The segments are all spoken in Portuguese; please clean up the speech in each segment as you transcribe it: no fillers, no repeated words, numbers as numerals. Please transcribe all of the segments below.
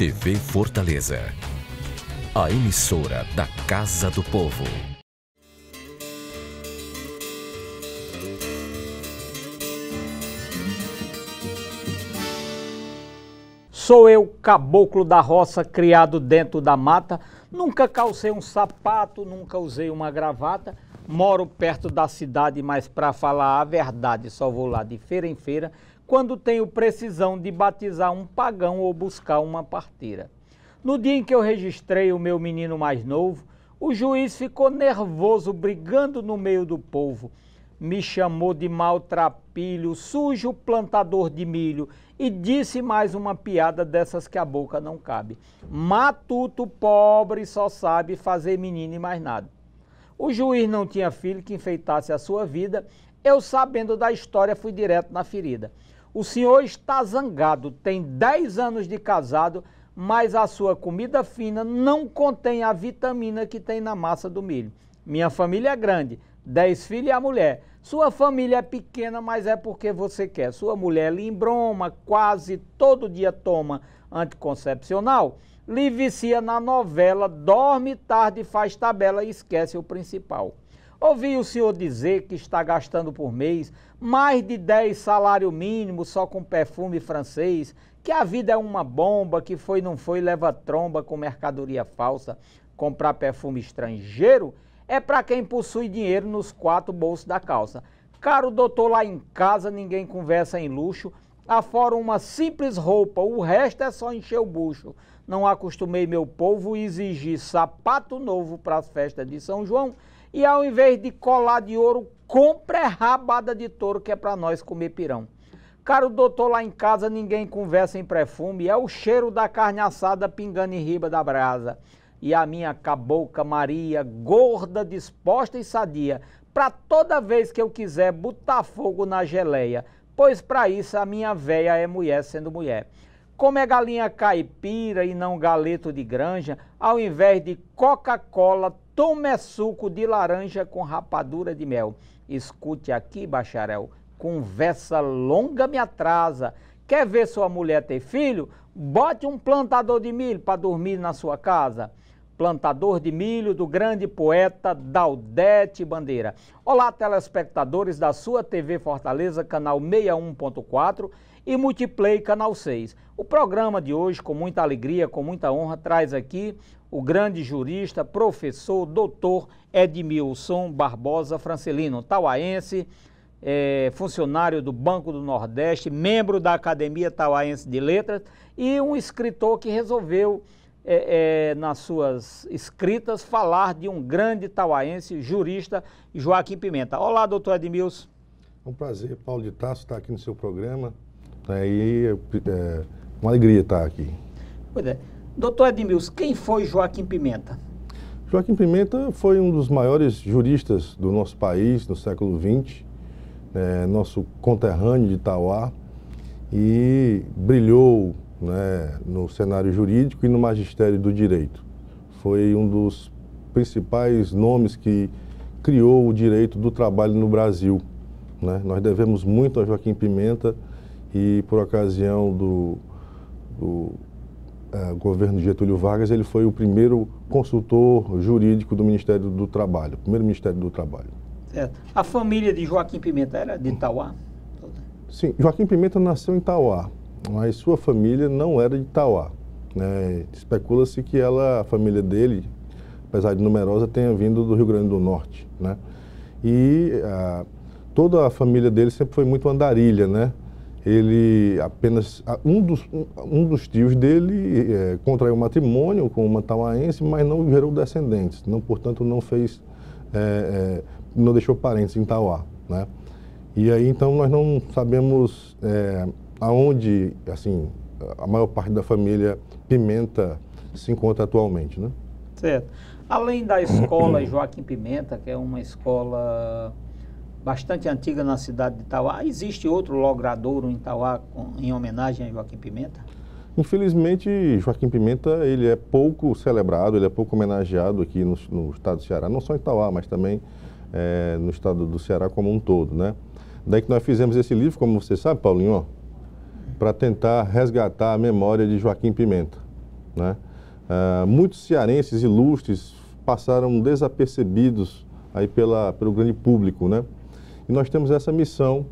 TV Fortaleza, a emissora da Casa do Povo. Sou eu, caboclo da roça, criado dentro da mata. Nunca calcei um sapato, nunca usei uma gravata. Moro perto da cidade, mas para falar a verdade só vou lá de feira em feira quando tenho precisão de batizar um pagão ou buscar uma parteira. No dia em que eu registrei o meu menino mais novo, o juiz ficou nervoso brigando no meio do povo. Me chamou de maltrapilho, sujo plantador de milho e disse mais uma piada dessas que a boca não cabe. Matuto pobre só sabe fazer menino e mais nada. O juiz não tinha filho que enfeitasse a sua vida. Eu, sabendo da história, fui direto na ferida. O senhor está zangado, tem 10 anos de casado, mas a sua comida fina não contém a vitamina que tem na massa do milho. Minha família é grande, 10 filhos e a mulher. Sua família é pequena, mas é porque você quer. Sua mulher lhe embroma, quase todo dia toma anticoncepcional, lhe vicia na novela, dorme tarde, faz tabela e esquece o principal. Ouvi o senhor dizer que está gastando por mês mais de 10 salário mínimo só com perfume francês, que a vida é uma bomba, que foi não foi, leva tromba com mercadoria falsa. Comprar perfume estrangeiro é para quem possui dinheiro nos 4 bolsos da calça. Caro doutor, lá em casa ninguém conversa em luxo, afora uma simples roupa, o resto é só encher o bucho. Não acostumei meu povo a exigir sapato novo para as festas de São João e ao invés de colar de ouro, compre rabada de touro que é para nós comer pirão. Caro doutor, lá em casa ninguém conversa em perfume, é o cheiro da carne assada pingando em riba da brasa. E a minha cabocla Maria, gorda, disposta e sadia, para toda vez que eu quiser botar fogo na geleia, pois para isso a minha véia é mulher sendo mulher. Como é galinha caipira e não galeto de granja, ao invés de Coca-Cola, tome suco de laranja com rapadura de mel. Escute aqui, bacharel, conversa longa me atrasa. Quer ver sua mulher ter filho? Bote um plantador de milho para dormir na sua casa. Plantador de milho do grande poeta Daudete Bandeira. Olá, telespectadores da sua TV Fortaleza, canal 61.4 e Multiplay, canal 6. O programa de hoje, com muita alegria, com muita honra, traz aqui o grande jurista, professor, doutor Edmilson Barbosa Francelino, tauaense, funcionário do Banco do Nordeste, membro da Academia Tauaense de Letras e um escritor que resolveu nas suas escritas, falar de um grande tauaense, jurista, Joaquim Pimenta. Olá, doutor Edmilson. É um prazer, Paulo de Tarso, estar aqui no seu programa. Uma alegria estar aqui. Pois é. Doutor Edmilson, quem foi Joaquim Pimenta? Joaquim Pimenta foi um dos maiores juristas do nosso país no século XX, nosso conterrâneo de Itauá, e brilhou no cenário jurídico e no magistério do direito. Foi um dos principais nomes que criou o direito do trabalho no Brasil. Nós devemos muito a Joaquim Pimenta e, por ocasião do governo de Getúlio Vargas, ele foi o primeiro consultor jurídico do Ministério do Trabalho, o primeiro Ministério do Trabalho. Certo. A família de Joaquim Pimenta era de Itauá? Sim, Joaquim Pimenta nasceu em Itauá, mas sua família não era de Itauá. Especula-se que a família dele, apesar de numerosa, tenha vindo do Rio Grande do Norte. E toda a família dele sempre foi muito andarilha. Ele apenas, um dos tios dele contraiu matrimônio com uma tauaense, mas não gerou descendentes, portanto não fez, não deixou parentes em Itauá. E aí então nós não sabemos aonde, assim, a maior parte da família Pimenta se encontra atualmente, Certo. Além da escola Joaquim Pimenta, que é uma escola bastante antiga na cidade de Itauá, existe outro logradouro em Itauá em homenagem a Joaquim Pimenta? Infelizmente, Joaquim Pimenta, ele é pouco celebrado, ele é pouco homenageado aqui no estado do Ceará, não só em Itauá, mas também no estado do Ceará como um todo, Daí que nós fizemos esse livro, como você sabe, Paulinho, para tentar resgatar a memória de Joaquim Pimenta. né? Muitos cearenses ilustres passaram desapercebidos aí pelo grande público, né? E nós temos essa missão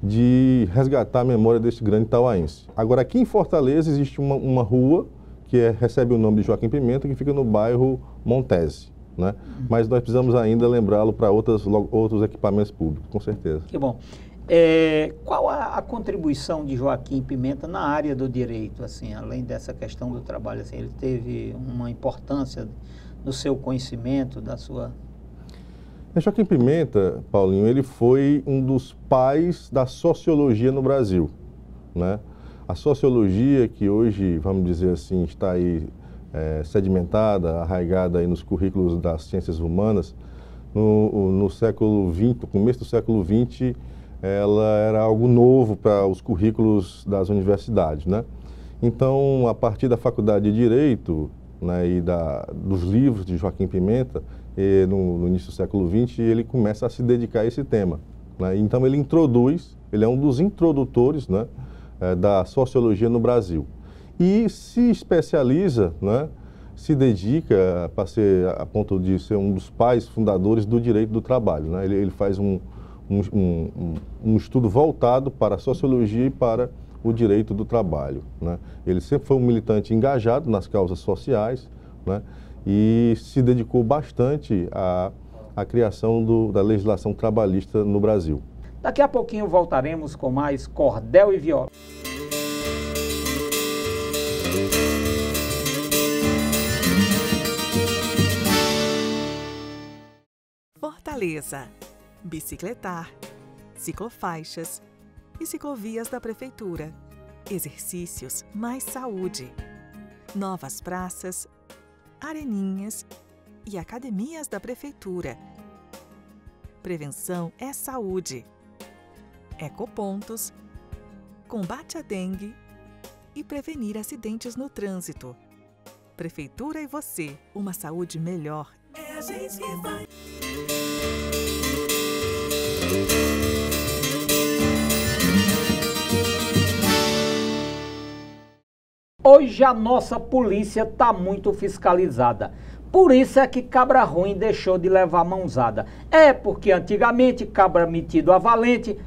de resgatar a memória desse grande tauaense. Agora, aqui em Fortaleza existe uma rua que recebe o nome de Joaquim Pimenta, que fica no bairro Montese, né? Mas nós precisamos ainda lembrá-lo para outros equipamentos públicos, com certeza. Que bom. Qual a contribuição de Joaquim Pimenta na área do direito, assim, além dessa questão do trabalho, assim, ele teve uma importância no seu conhecimento, da sua... Joaquim Pimenta, Paulinho, ele foi um dos pais da sociologia no Brasil, né? A sociologia que hoje, vamos dizer assim, está aí sedimentada, arraigada aí nos currículos das ciências humanas, no século XX, no começo do século XX, ela era algo novo para os currículos das universidades, né? Então, a partir da Faculdade de Direito, né, e dos livros de Joaquim Pimenta, no início do século XX, ele começa a se dedicar a esse tema, né? Então, ele é um dos introdutores, né, da sociologia no Brasil. E se especializa, né, se dedica a ponto de ser um dos pais fundadores do direito do trabalho, né? Ele faz um estudo voltado para a sociologia e para o direito do trabalho, né? Ele sempre foi um militante engajado nas causas sociais, né, e se dedicou bastante à criação da legislação trabalhista no Brasil. Daqui a pouquinho voltaremos com mais Cordel e Viola. Fortaleza. Bicicletar, ciclofaixas e ciclovias da Prefeitura. Exercícios mais saúde. Novas praças, areninhas e academias da Prefeitura. Prevenção é saúde. Ecopontos, combate à dengue e prevenir acidentes no trânsito. Prefeitura e você, uma saúde melhor. É a gente que vai. Hoje a nossa polícia está muito fiscalizada. Por isso é que cabra ruim deixou de levar mãozada. É porque antigamente cabra metido a valente,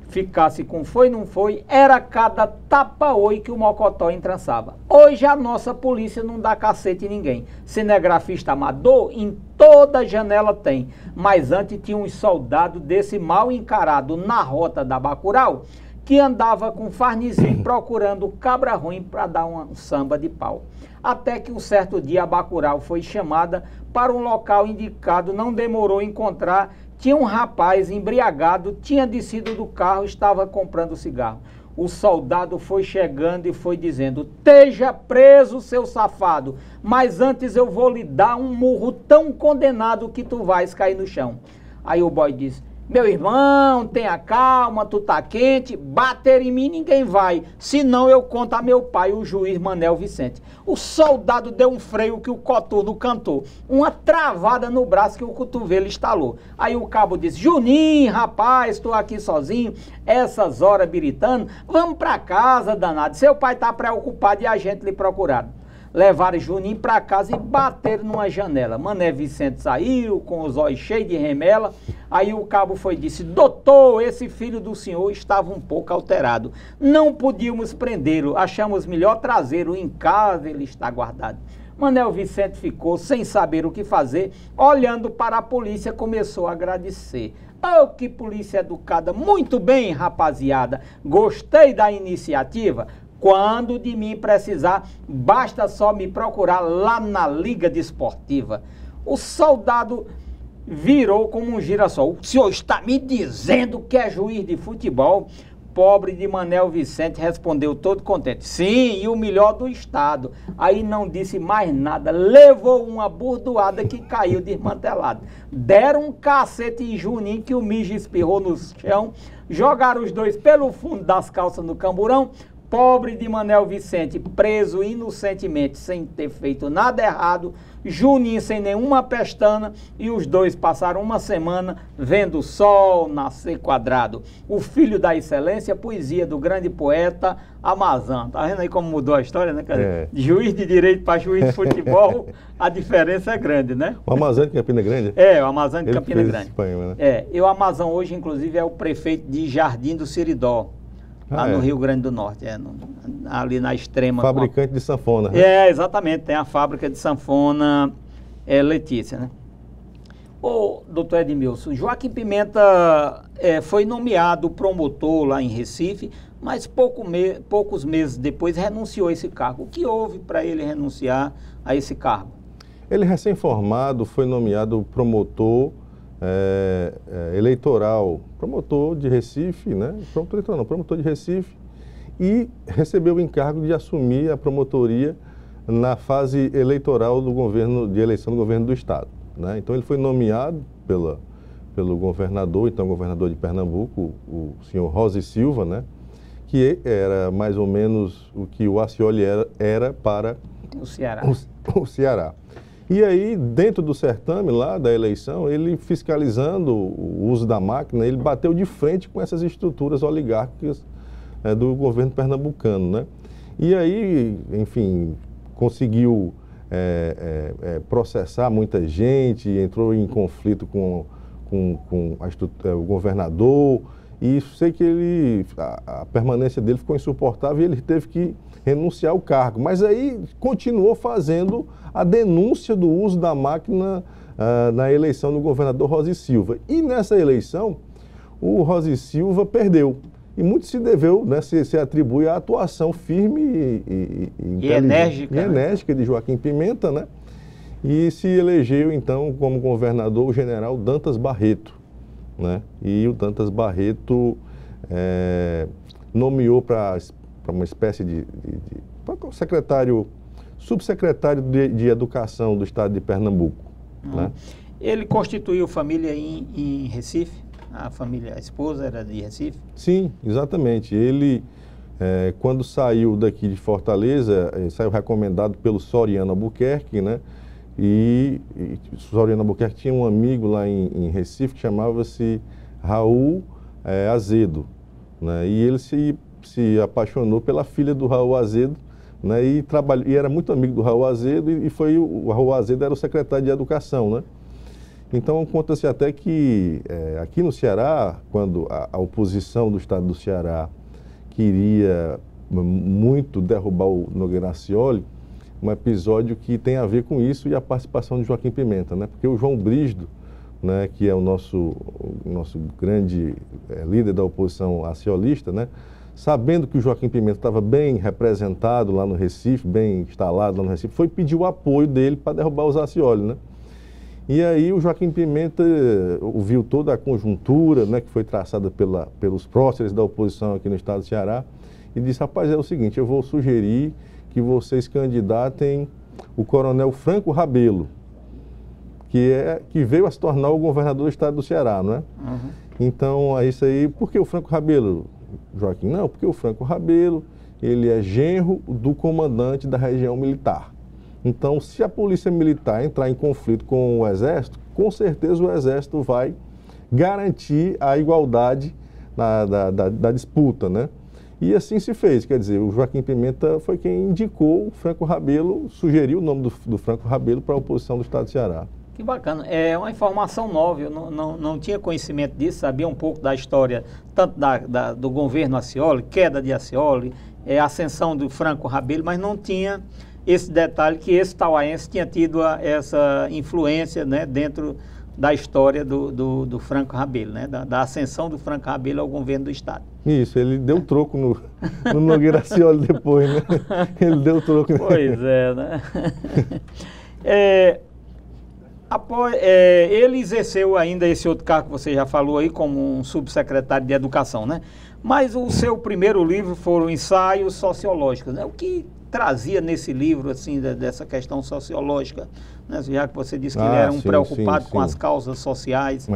ficasse com foi, não foi, era cada tapa-oi que o mocotó entrançava. Hoje a nossa polícia não dá cacete em ninguém. Cinegrafista amador em toda janela tem. Mas antes tinha uns soldados desse mal encarado na rota da Bacurau, que andava com farnizinho procurando cabra ruim para dar um samba de pau. Até que um certo dia a Bacurau foi chamada para um local indicado, não demorou a encontrar. Tinha um rapaz embriagado, tinha descido do carro, estava comprando cigarro. O soldado foi chegando e foi dizendo: "Esteja preso, seu safado, mas antes eu vou lhe dar um murro tão condenado que tu vais cair no chão." Aí o boy disse: "Meu irmão, tenha calma, tu tá quente, bater em mim ninguém vai, senão eu conto a meu pai, o juiz Manel Vicente." O soldado deu um freio que o coturno cantou, uma travada no braço que o cotovelo estalou. Aí o cabo disse: "Juninho, rapaz, tô aqui sozinho, essas horas biritando, vamos pra casa, danado, seu pai tá preocupado e a gente lhe procurado." Levaram Juninho para casa e bateram numa janela. Mané Vicente saiu com os olhos cheios de remela. Aí o cabo foi e disse: "Doutor, esse filho do senhor estava um pouco alterado. Não podíamos prendê-lo. Achamos melhor trazê-lo em casa, ele está guardado." Manel Vicente ficou sem saber o que fazer. Olhando para a polícia, começou a agradecer. "Oh, que polícia educada! Muito bem, rapaziada. Gostei da iniciativa. Quando de mim precisar, basta só me procurar lá na Liga Desportiva." O soldado virou como um girassol. "O senhor está me dizendo que é juiz de futebol?" Pobre de Manel Vicente respondeu todo contente: "Sim, e o melhor do estado." Aí não disse mais nada, levou uma burdoada que caiu desmantelado. Deram um cacete em Juninho que o mijo espirrou no chão, jogaram os dois pelo fundo das calças no camburão, Pobre de Manel Vicente, preso inocentemente, sem ter feito nada errado. Juninho sem nenhuma pestana, e os dois passaram uma semana vendo o sol nascer quadrado. O filho da excelência, poesia do grande poeta Amazã. Tá vendo aí como mudou a história, né? De juiz de direito para juiz de futebol, a diferença é grande, né? O Amazã de Campina Grande? É, o Amazã de Campina Grande. Espanha, né? E o Amazã hoje, inclusive, é o prefeito de Jardim do Siridó. Lá no Rio Grande do Norte, ali na extrema. Fabricante de sanfona. Né? Exatamente, tem a fábrica de sanfona Letícia, né? Ô, doutor Edmilson, Joaquim Pimenta foi nomeado promotor lá em Recife, mas poucos meses depois renunciou a esse cargo. O que houve para ele renunciar a esse cargo? Ele, recém-formado, foi nomeado promotor eleitoral, promotor de Recife, né? Promotor eleitoral não, promotor de Recife, e recebeu o encargo de assumir a promotoria na fase eleitoral do governo, de eleição do governo do estado, né? Então ele foi nomeado pelo governador, então governador de Pernambuco, o senhor Rosi Silva, né? Que era mais ou menos o que o Acioli era para o Ceará. O Ceará. E aí, dentro do certame lá da eleição, ele fiscalizando o uso da máquina, ele bateu de frente com essas estruturas oligárquicas do governo pernambucano, né? E aí, enfim, conseguiu processar muita gente, entrou em conflito com o governador, e sei que a permanência dele ficou insuportável e ele teve que renunciar ao cargo. Mas aí continuou fazendo a denúncia do uso da máquina na eleição do governador Rosi Silva. E nessa eleição, o Rosi Silva perdeu. E muito se deveu, né, se atribui à atuação firme e enérgica de Joaquim Pimenta, né? E se elegeu, então, como governador o general Dantas Barreto, né? E o Dantas Barreto nomeou para uma espécie subsecretário de Educação do estado de Pernambuco. Né? Ele constituiu família em Recife? A esposa era de Recife? Sim, exatamente. Ele, quando saiu daqui de Fortaleza, saiu recomendado pelo Soriano Albuquerque, né? E Soriano Albuquerque tinha um amigo lá em Recife que chamava-se Raul Azedo, né? E ele se apaixonou pela filha do Raul Azedo, né? E era muito amigo do Raul Azedo, e o Raul Azedo era o secretário de Educação, né? Então, conta-se até que aqui no Ceará, quando a oposição do estado do Ceará queria muito derrubar o Nogueira Acioli, um episódio que tem a ver com isso e a participação de Joaquim Pimenta, né? Porque o João Brígido, né, que é o nosso grande líder da oposição aciolista, né, sabendo que o Joaquim Pimenta estava bem representado lá no Recife, bem instalado lá no Recife, foi pedir o apoio dele para derrubar os Acioli, né? E aí o Joaquim Pimenta viu toda a conjuntura, né, que foi traçada pelos próceres da oposição aqui no estado do Ceará, e disse: rapaz, é o seguinte, eu vou sugerir que vocês candidatem o coronel Franco Rabelo, que veio a se tornar o governador do estado do Ceará, não é? Uhum. Então, é isso aí. Por que o Franco Rabelo, Joaquim? Não, porque o Franco Rabelo, ele é genro do comandante da região militar. Então, se a polícia militar entrar em conflito com o Exército, com certeza o Exército vai garantir a igualdade da disputa, né? E assim se fez, quer dizer, o Joaquim Pimenta foi quem indicou o Franco Rabelo, sugeriu o nome do Franco Rabelo para a oposição do estado do Ceará. Que bacana, é uma informação nova, eu não tinha conhecimento disso, sabia um pouco da história, tanto do governo Acioli, queda de Acioli, ascensão do Franco Rabelo, mas não tinha esse detalhe que esse tauaense tinha tido essa influência, né, dentro da história do Franco Rabelo, né, da ascensão do Franco Rabelo ao governo do estado. Isso, ele deu troco no Nogueira Acioli depois, né? Ele deu troco. Pois é, né? Ele exerceu ainda esse outro cargo que você já falou aí, como um subsecretário de Educação, né? Mas o seu primeiro livro foram ensaios sociológicos, né? O que trazia nesse livro, assim, dessa questão sociológica, né? Já que você disse que ele era preocupado com as causas sociais.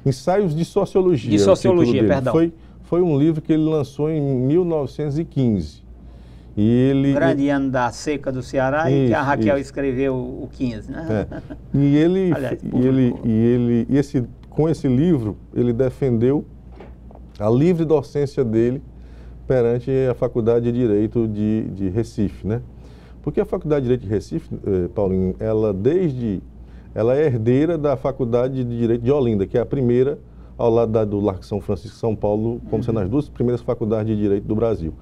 Ensaios de sociologia. De sociologia, perdão. foi um livro que ele lançou em 1915. E ele... Grande ano da seca do Ceará, Isso, e que a Raquel isso. escreveu o 15, né? E ele, Aliás, com esse livro, ele defendeu a livre docência dele perante a Faculdade de Direito de Recife, né? Porque a Faculdade de Direito de Recife, Paulinho, ela é herdeira da Faculdade de Direito de Olinda, que é a primeira ao lado do Largo São Francisco, São Paulo, como sendo as duas primeiras faculdades de Direito do Brasil.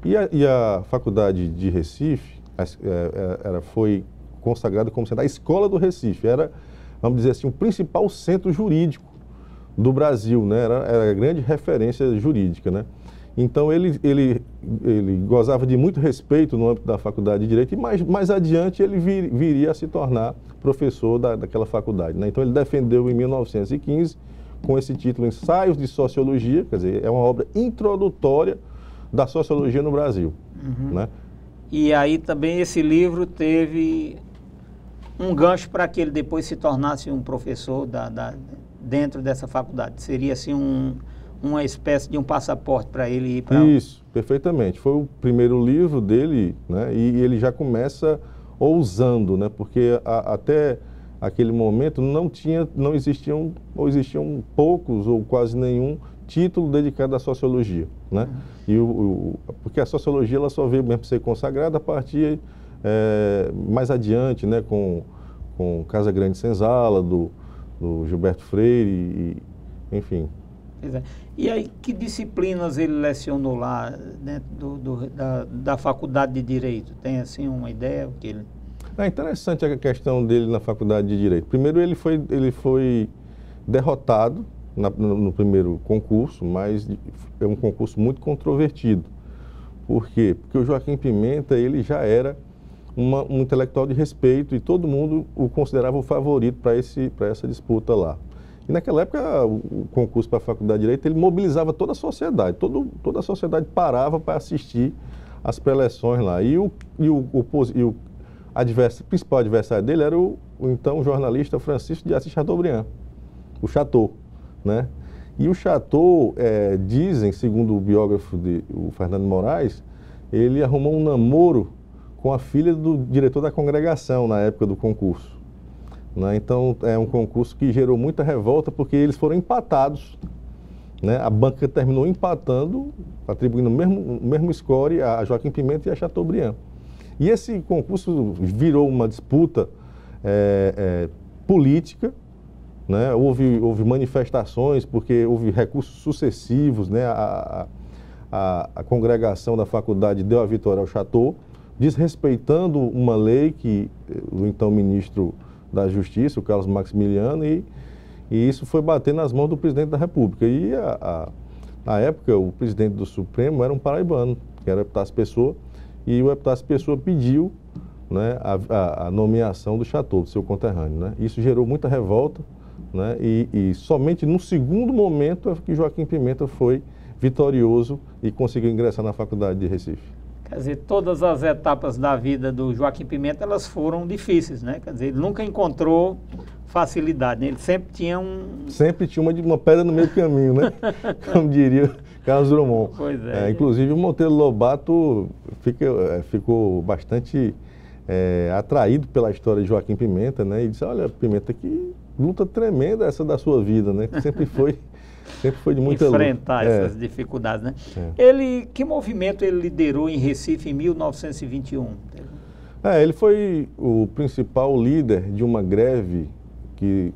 E a Faculdade de Recife foi consagrada como sendo a Escola do Recife. Era, vamos dizer assim, o principal centro jurídico do Brasil, né? Era a grande referência jurídica, né? Então, ele gozava de muito respeito no âmbito da Faculdade de Direito e mais adiante ele viria a se tornar professor daquela faculdade, né? Então, ele defendeu em 1915, com esse título, Ensaios de Sociologia, quer dizer, é uma obra introdutória da sociologia no Brasil, né? E aí também esse livro teve um gancho para que ele depois se tornasse um professor dentro dessa faculdade. Seria assim uma espécie de um passaporte para ele ir para... Isso, perfeitamente. Foi o primeiro livro dele, né? E ele já começa ousando, né? Porque até aquele momento não existiam poucos ou quase nenhum título dedicado à sociologia, né? Porque a sociologia ela só veio mesmo ser consagrada a partir mais adiante, né? Com Casa Grande Senzala, do Gilberto Freire, enfim. E aí, que disciplinas ele lecionou lá dentro da Faculdade de Direito? Tem assim uma ideia? Que ele... É interessante a questão dele na Faculdade de Direito. Primeiro, ele foi derrotado no primeiro concurso, mas é um concurso muito controvertido. Por quê? Porque o Joaquim Pimenta ele já era um intelectual de respeito e todo mundo o considerava o favorito para essa disputa lá. E naquela época, o concurso para a Faculdade de Direito, ele mobilizava toda a sociedade, toda a sociedade parava para assistir às pré-eleções lá. E o principal adversário dele era o então jornalista Francisco de Assis Chateaubriand, o Chateau, né? E o Chateau, dizem, segundo o biógrafo o Fernando Moraes, ele arrumou um namoro com a filha do diretor da congregação na época do concurso, né? Então, é um concurso que gerou muita revolta porque eles foram empatados, né? A banca terminou empatando, atribuindo o mesmo score a Joaquim Pimenta e a Chateaubriand. E esse concurso virou uma disputa política, né? Houve manifestações, porque houve recursos sucessivos, né? A congregação da faculdade deu a vitória ao Chateau, desrespeitando uma lei que o então ministro da Justiça, o Carlos Maximiliano, e isso foi bater nas mãos do presidente da República. E, na época, o presidente do Supremo era um paraibano, que era o Epitácio Pessoa, e o Epitácio Pessoa pediu, né, a nomeação do Chateau, do seu conterrâneo, né? Isso gerou muita revolta, né? E somente no segundo momento é que Joaquim Pimenta foi vitorioso e conseguiu ingressar na Faculdade de Recife. Quer dizer, todas as etapas da vida do Joaquim Pimenta, elas foram difíceis, né? Quer dizer, ele nunca encontrou facilidade, né? Ele sempre tinha Sempre tinha uma pedra no meio do caminho, né? Como diria Carlos Drummond. Pois é. Inclusive, o Monteiro Lobato ficou bastante atraído pela história de Joaquim Pimenta, né? E disse, olha, Pimenta, que luta tremenda essa da sua vida, né? Que sempre foi de muita enfrentar luta. essas dificuldades, né? Que movimento ele liderou em Recife em 1921? Ele foi o principal líder de uma greve que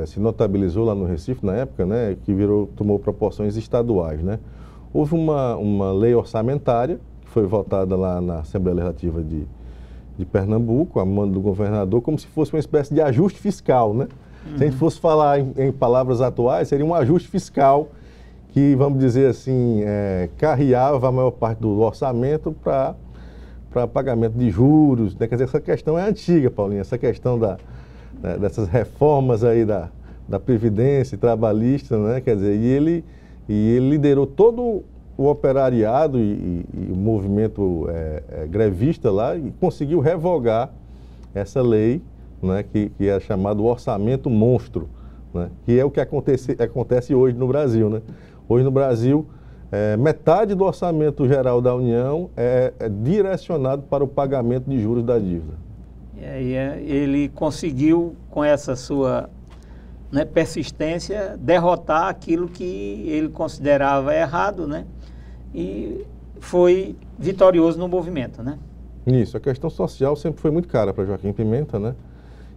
se notabilizou lá no Recife na época, né? Que tomou proporções estaduais, né? Houve uma lei orçamentária que foi votada lá na Assembleia Legislativa de Pernambuco, a mando do governador, como se fosse uma espécie de ajuste fiscal, né? Se a gente fosse falar em palavras atuais, seria um ajuste fiscal que, vamos dizer assim, carreava a maior parte do orçamento para pagamento de juros, né? Quer dizer, essa questão é antiga, Paulinho, essa questão dessas reformas aí da Previdência trabalhista, né? Quer dizer, e ele liderou todo o operariado e o movimento grevista lá e conseguiu revogar essa lei, né, que é chamado orçamento monstro, né, que é o que acontece hoje no Brasil, né? Hoje no Brasil, metade do orçamento geral da União é direcionado para o pagamento de juros da dívida. E aí ele conseguiu, com essa sua, né, persistência, derrotar aquilo que ele considerava errado, né? E foi vitorioso no movimento, né? Isso, a questão social sempre foi muito cara para Joaquim Pimenta, né?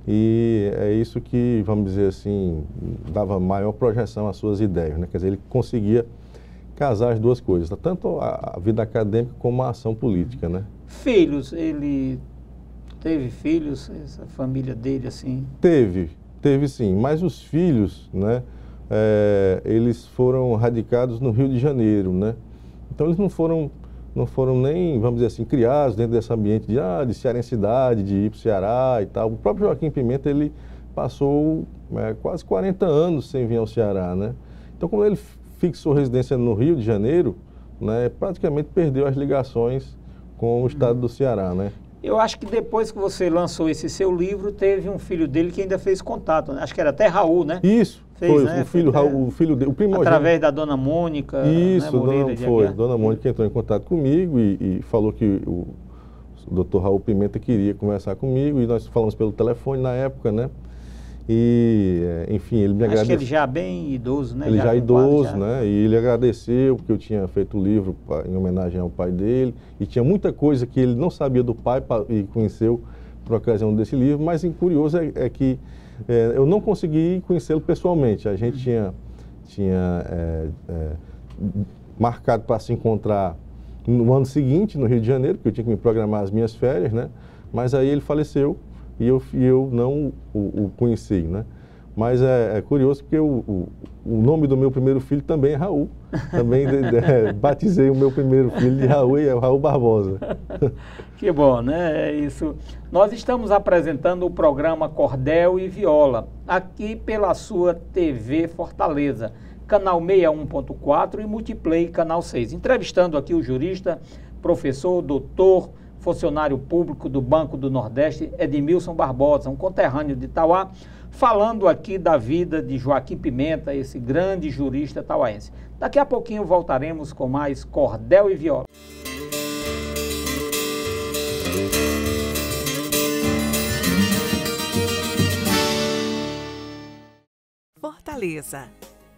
E é isso que, vamos dizer assim, dava maior projeção às suas ideias, né? Quer dizer, ele conseguia casar as duas coisas, tanto a vida acadêmica como a ação política, né? Filhos, ele teve filhos, essa família dele, assim? Teve sim, mas os filhos, né, eles foram radicados no Rio de Janeiro, né? Então eles não foram nem, vamos dizer assim, criados dentro desse ambiente de cearensidade, de ir para o Ceará e tal. O próprio Joaquim Pimenta, ele passou quase 40 anos sem vir ao Ceará, né? Então, quando ele fixou residência no Rio de Janeiro, né, praticamente perdeu as ligações com o estado do Ceará, né? Eu acho que depois que você lançou esse seu livro, teve um filho dele que ainda fez contato, né? Acho que era até Raul, né? Isso, fez, foi né? o filho, Raul, o filho dele, o primogênito. Através da dona Mônica. Isso, né? Dona Mônica entrou em contato comigo e falou que o Dr. Raul Pimenta queria conversar comigo e nós falamos pelo telefone na época, né? E, enfim, ele me agradeceu. Acho que ele já bem idoso, né? Ele já idoso, né? E ele agradeceu porque eu tinha feito o livro em homenagem ao pai dele e tinha muita coisa que ele não sabia do pai e conheceu por ocasião desse livro, mas o curioso é que eu não consegui conhecê-lo pessoalmente. A gente tinha marcado para se encontrar no ano seguinte, no Rio de Janeiro, porque eu tinha que me programar as minhas férias, né? Mas aí ele faleceu e eu não o conheci, né? Mas é curioso porque o nome do meu primeiro filho também é Raul. Também batizei o meu primeiro filho de Raul e é o Raul Barbosa. Que bom, né? É isso. Nós estamos apresentando o programa Cordel e Viola, aqui pela sua TV Fortaleza, canal 61.4 e Multiplay, canal 6. Entrevistando aqui o jurista, professor, doutor, funcionário público do Banco do Nordeste, Edmilson Barbosa, um conterrâneo de Tauá, falando aqui da vida de Joaquim Pimenta, esse grande jurista tauaense. Daqui a pouquinho voltaremos com mais Cordel e Viola. Fortaleza.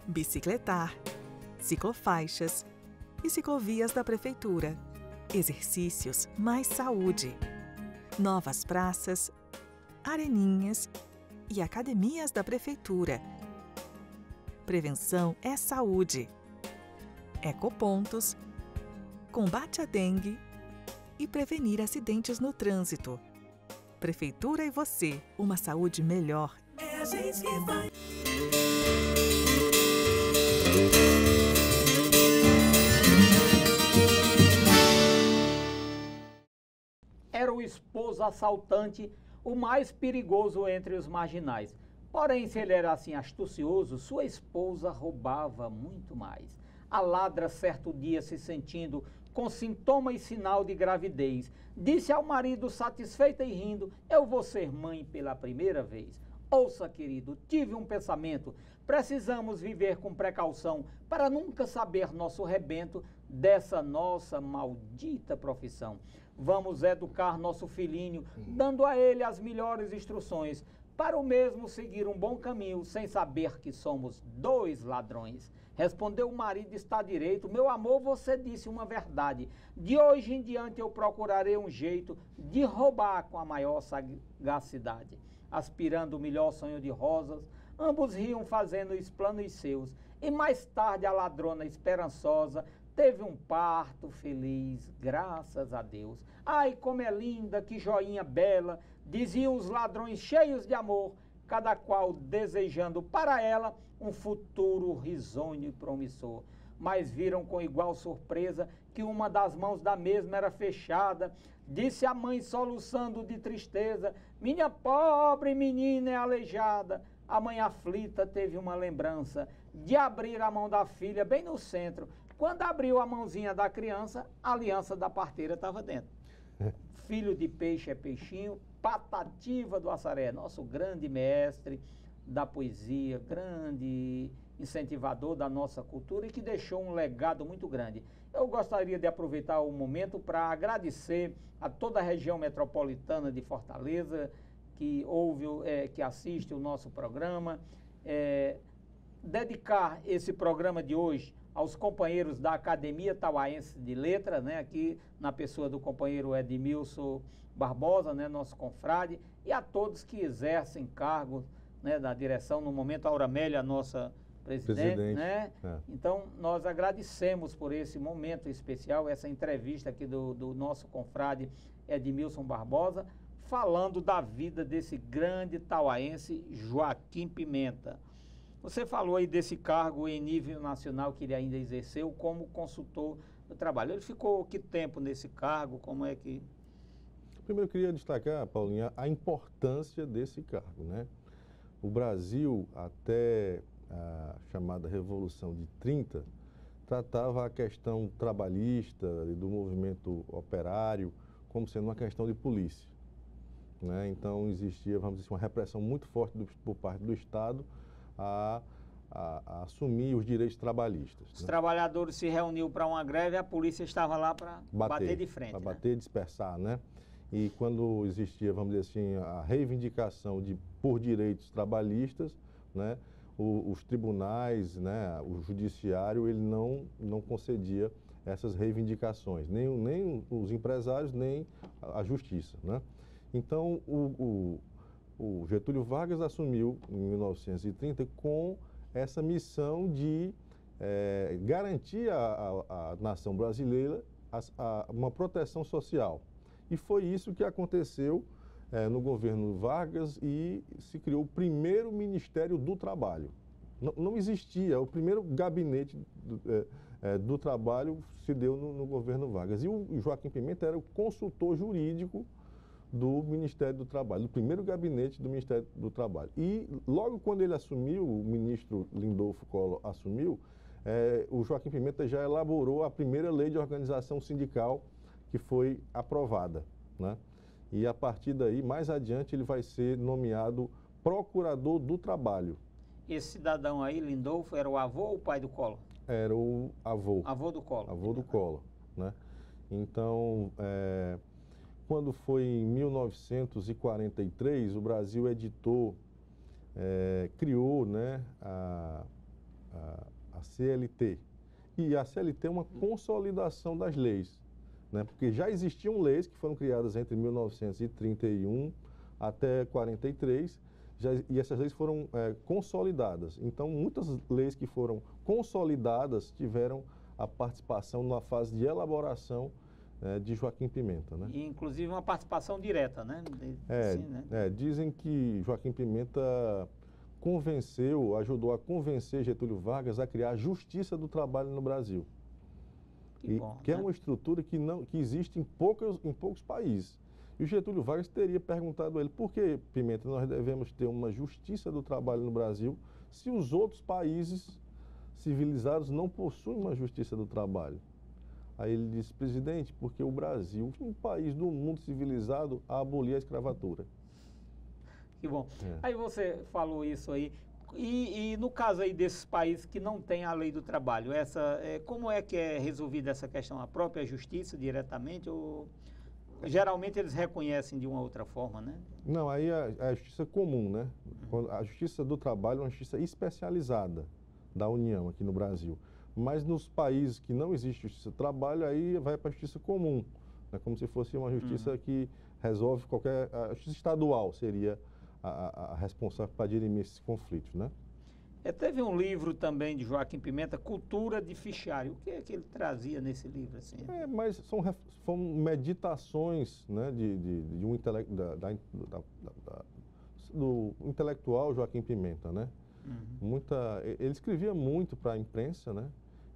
Bicicletar, ciclofaixas e ciclovias da Prefeitura. Exercícios mais saúde. Novas praças, areninhas e academias da Prefeitura. Prevenção é saúde. Ecopontos, combate à dengue e prevenir acidentes no trânsito. Prefeitura e você, uma saúde melhor. É a gente que vai. Era o esposo assaltante, o mais perigoso entre os marginais. Porém, se ele era assim astucioso, sua esposa roubava muito mais. A ladra, certo dia, se sentindo com sintoma e sinal de gravidez, disse ao marido, satisfeita e rindo: eu vou ser mãe pela primeira vez. Ouça, querido, tive um pensamento. Precisamos viver com precaução para nunca saber nosso rebento dessa nossa maldita profissão. Vamos educar nosso filhinho, dando a ele as melhores instruções, para o mesmo seguir um bom caminho, sem saber que somos dois ladrões. Respondeu o marido, está direito. Meu amor, você disse uma verdade. De hoje em diante eu procurarei um jeito de roubar com a maior sagacidade. Aspirando o melhor sonho de rosas, ambos riam fazendo os planos seus. E mais tarde a ladrona esperançosa teve um parto feliz, graças a Deus. Ai, como é linda, que joinha bela, diziam os ladrões cheios de amor, cada qual desejando para ela um futuro risonho e promissor. Mas viram com igual surpresa que uma das mãos da mesma era fechada. Disse a mãe soluçando de tristeza: minha pobre menina é aleijada. A mãe aflita teve uma lembrança de abrir a mão da filha bem no centro. Quando abriu a mãozinha da criança, a aliança da parteira estava dentro. Filho de peixe é peixinho, Patativa do Assaré, nosso grande mestre da poesia, grande incentivador da nossa cultura e que deixou um legado muito grande. Eu gostaria de aproveitar o momento para agradecer a toda a região metropolitana de Fortaleza que ouve, que assiste o nosso programa, dedicar esse programa de hoje aos companheiros da Academia Tauaense de Letras, né, aqui na pessoa do companheiro Edmilson Barbosa, né, nosso confrade, e a todos que exercem cargos, né, da direção, no momento a Auramélia, a nossa presidente. Né? Então, nós agradecemos por esse momento especial, essa entrevista aqui do nosso confrade Edmilson Barbosa, falando da vida desse grande tauaense Joaquim Pimenta. Você falou aí desse cargo em nível nacional que ele ainda exerceu como consultor do trabalho. Ele ficou que tempo nesse cargo? Como é que... Primeiro eu queria destacar, Paulinha, a importância desse cargo, né? O Brasil, até a chamada Revolução de 30, tratava a questão trabalhista e do movimento operário como sendo uma questão de polícia, né? Então existia, vamos dizer, uma repressão muito forte por parte do Estado a assumir os direitos trabalhistas. Os trabalhadores se reuniam para uma greve e a polícia estava lá para bater de frente. Para bater e dispersar, né? E quando existia, vamos dizer assim, a reivindicação por direitos trabalhistas, né, os tribunais, né, o judiciário, ele não concedia essas reivindicações, nem os empresários, nem a justiça, né? Então, o Getúlio Vargas assumiu em 1930 com essa missão de garantir à nação brasileira uma proteção social. E foi isso que aconteceu no governo Vargas e se criou o primeiro Ministério do Trabalho. Não existia, o primeiro gabinete do trabalho se deu no governo Vargas. E o Joaquim Pimenta era o consultor jurídico do Ministério do Trabalho, do primeiro gabinete do Ministério do Trabalho. E logo quando ele assumiu, o ministro Lindolfo Collor assumiu, o Joaquim Pimenta já elaborou a primeira lei de organização sindical que foi aprovada, né? E a partir daí, mais adiante, ele vai ser nomeado procurador do trabalho. Esse cidadão aí, Lindolfo, era o avô ou o pai do Collor? Era o avô. Avô do Collor. Avô do Collor, né? Então, quando foi em 1943, o Brasil criou, né, a CLT. E a CLT é uma consolidação das leis, né? Porque já existiam leis que foram criadas entre 1931 até 43, e essas leis foram consolidadas. Então, muitas leis que foram consolidadas tiveram a participação na fase de elaboração de Joaquim Pimenta, né? E, inclusive, uma participação direta, né? Dizem que Joaquim Pimenta ajudou a convencer Getúlio Vargas a criar a Justiça do Trabalho no Brasil. Que é uma estrutura que existe em poucos países. E o Getúlio Vargas teria perguntado a ele: por que, Pimenta, nós devemos ter uma Justiça do Trabalho no Brasil se os outros países civilizados não possuem uma Justiça do Trabalho? Aí ele disse: presidente, porque o Brasil, um país do mundo civilizado, a abolir a escravatura. Que bom. Aí você falou isso aí. E no caso aí desses países que não têm a lei do trabalho, como é que é resolvida essa questão? A própria justiça diretamente ou geralmente eles reconhecem de uma outra forma, né? Não, aí a justiça comum, né? A justiça do trabalho é uma justiça especializada da União aqui no Brasil. Mas nos países que não existe justiça do trabalho, aí vai para a justiça comum, né? Como se fosse uma justiça que resolve a justiça estadual seria a responsável para dirimir esses conflitos, né? Teve um livro também de Joaquim Pimenta, Cultura de Fichário. O que é que ele trazia nesse livro, assim? Mas são meditações, né, de um do intelectual Joaquim Pimenta, né? Ele escrevia muito para a imprensa, né?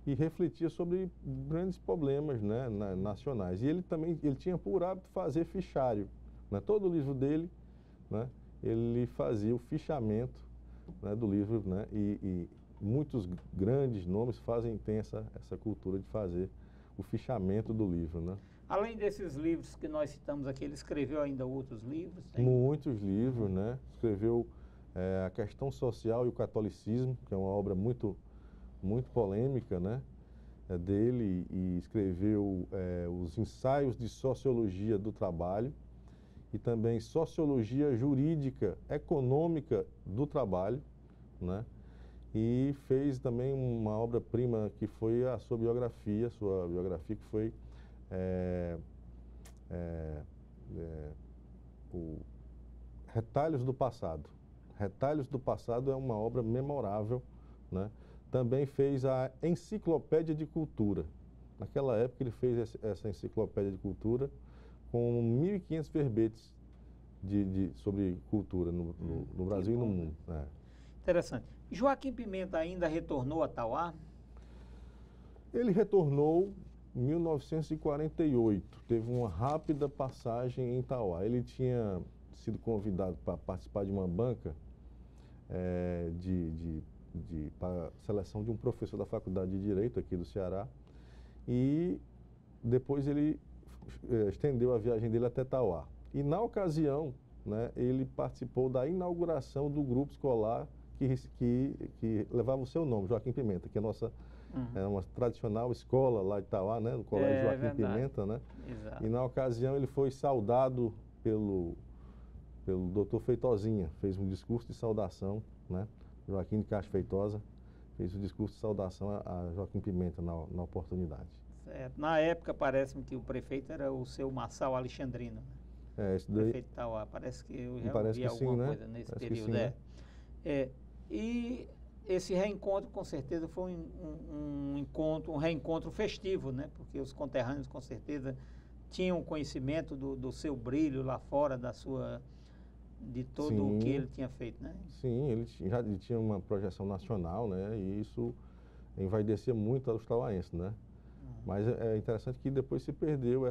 E refletia sobre grandes problemas, né, nacionais. E ele tinha por hábito fazer fichário, né? Todo o livro dele, né, ele fazia o fichamento, né, do livro, né? E muitos grandes nomes têm essa cultura de fazer o fichamento do livro, né? Além desses livros que nós citamos aqui, ele escreveu ainda outros livros? Muitos livros, né? Escreveu a questão social e o catolicismo, que é uma obra muito polêmica, né, dele, e escreveu os ensaios de sociologia do trabalho e também sociologia jurídica econômica do trabalho, né, e fez também uma obra-prima que foi a sua biografia que foi o Retalhos do Passado. Retalhos do Passado é uma obra memorável, né? Também fez a Enciclopédia de Cultura. Naquela época ele fez essa Enciclopédia de Cultura com 1.500 verbetes sobre cultura no Brasil e no mundo. Interessante. Joaquim Pimenta ainda retornou a Tauá? Ele retornou em 1948, teve uma rápida passagem em Tauá. Ele tinha sido convidado para participar de uma banca para a seleção de um professor da Faculdade de Direito aqui do Ceará, e depois ele estendeu a viagem dele até Tauá. E na ocasião, né, ele participou da inauguração do grupo escolar que levava o seu nome, Joaquim Pimenta, que é uma tradicional escola lá de Tauá, né, no Colégio Joaquim Pimenta, né? Exato. E na ocasião ele foi saudado pelo doutor Feitozinha, fez um discurso de saudação, né? Joaquim de Castro Feitosa fez um discurso de saudação a Joaquim Pimenta na oportunidade. Certo. Na época parece-me que o prefeito era o seu Marçal Alexandrino, né? Esse daí... Prefeito de Tauá, parece que eu já parece ouvi que alguma sim, né? coisa nesse Parece período. que sim, né? E esse reencontro, com certeza, foi um reencontro festivo, né? Porque os conterrâneos, com certeza, tinham conhecimento do seu brilho lá fora, de todo o que ele tinha feito, né? Sim, ele tinha uma projeção nacional, né? E isso envaidecia muito os tauaenses, né? Mas é interessante que depois se perdeu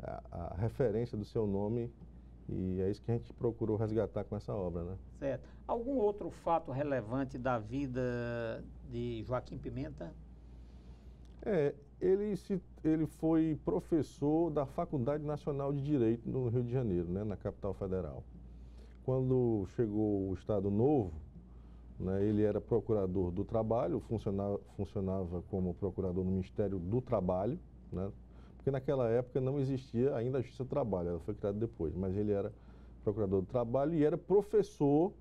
a referência do seu nome, e é isso que a gente procurou resgatar com essa obra, né? Certo. Algum outro fato relevante da vida de Joaquim Pimenta? Ele foi professor da Faculdade Nacional de Direito no Rio de Janeiro, né, na capital federal. Quando chegou o Estado Novo, né, ele era procurador do trabalho, funcionava como procurador no Ministério do Trabalho, né, porque naquela época não existia ainda a Justiça do Trabalho, ela foi criada depois, mas ele era procurador do trabalho e era professor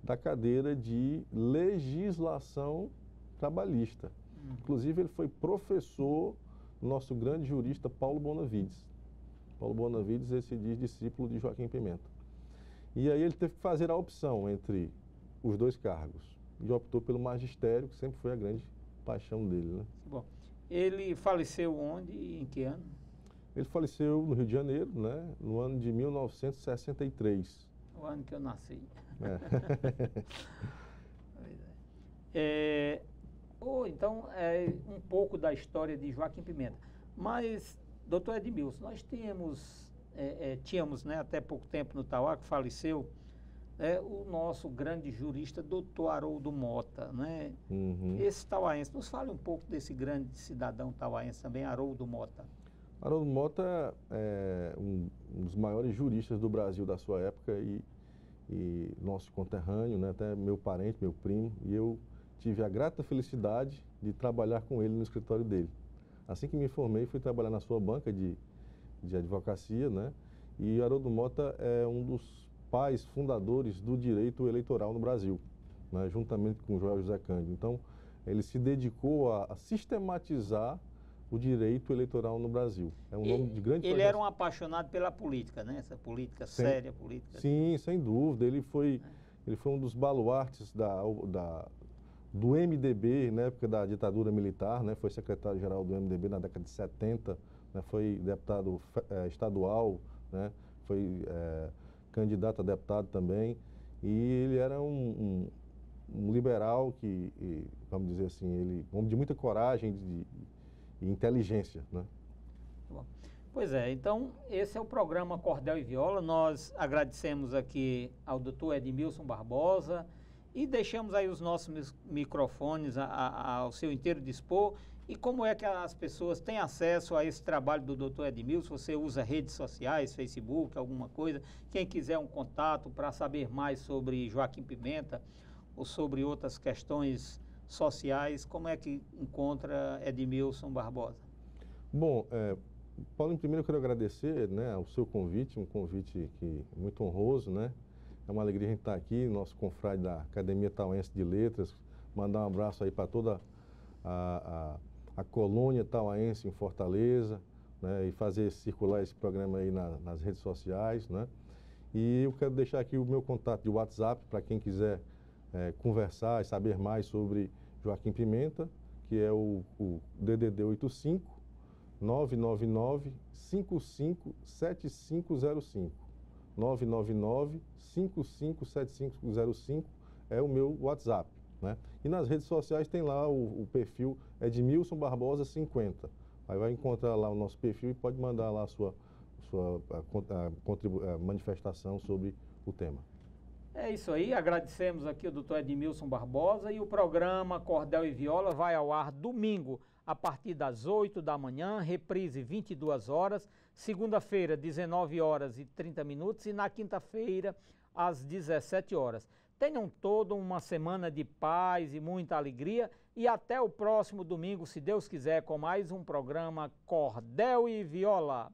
da cadeira de legislação trabalhista. Inclusive, ele foi professor do nosso grande jurista Paulo Bonavides. Paulo Bonavides, ele se diz discípulo de Joaquim Pimenta. E aí ele teve que fazer a opção entre os dois cargos. E optou pelo magistério, que sempre foi a grande paixão dele, né? Bom, ele faleceu onde e em que ano? Ele faleceu no Rio de Janeiro, né, no ano de 1963. O ano que eu nasci. Então, um pouco da história de Joaquim Pimenta. Mas, doutor Edmilson, nós tínhamos, né, até pouco tempo no Tauá, que faleceu, o nosso grande jurista, doutor Haroldo Mota, né? Esse tauaense, nos fale um pouco desse grande cidadão tauaense também, Haroldo Mota. Haroldo Mota é um dos maiores juristas do Brasil da sua época e nosso conterrâneo, né, até meu parente, meu primo, e eu tive a grata felicidade de trabalhar com ele no escritório dele. Assim que me formei, fui trabalhar na sua banca de advocacia, né? E Haroldo Mota é um dos pais fundadores do direito eleitoral no Brasil, né? Juntamente com Joel José Cândido. Então, ele se dedicou a sistematizar o direito eleitoral no Brasil. É um nome de grande... Ele era um apaixonado pela política, né? Essa política séria, política... Sim, sem dúvida. Ele foi um dos baluartes do MDB, na época da ditadura militar, né? Foi secretário-geral do MDB na década de 70, né? Foi deputado estadual, né? Foi candidato a deputado também, e ele era um liberal que, vamos dizer assim, um homem de muita coragem e inteligência, né? Bom. Pois é, então esse é o programa Cordel e Viola. Nós agradecemos aqui ao doutor Edmilson Barbosa, e deixamos aí os nossos microfones ao seu inteiro dispor, E como é que as pessoas têm acesso a esse trabalho do Dr. Edmilson? Você usa redes sociais, Facebook, alguma coisa? Quem quiser um contato para saber mais sobre Joaquim Pimenta ou sobre outras questões sociais, como é que encontra Edmilson Barbosa? Bom, Paulo, primeiro eu quero agradecer, né, o seu convite, um convite que é muito honroso, né? É uma alegria a gente estar aqui, nosso confrade da Academia Tauense de Letras, mandar um abraço aí para toda a colônia tauense em Fortaleza, né, e fazer circular esse programa aí nas redes sociais, né? E eu quero deixar aqui o meu contato de WhatsApp para quem quiser conversar e saber mais sobre Joaquim Pimenta, que é o DDD 85 999 557505. 999 557505 é o meu WhatsApp, né? E nas redes sociais tem lá o perfil Edmilson Barbosa 50. Aí vai encontrar lá o nosso perfil e pode mandar lá a sua manifestação sobre o tema. É isso aí, agradecemos aqui o Dr. Edmilson Barbosa e o programa Cordel e Viola vai ao ar domingo a partir das 8 da manhã, reprise 22 horas, segunda-feira 19 horas e 30 minutos e na quinta-feira às 17 horas. Tenham toda uma semana de paz e muita alegria e até o próximo domingo, se Deus quiser, com mais um programa Cordel e Viola.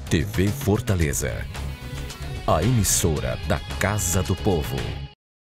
TV Fortaleza, a emissora da Casa do Povo.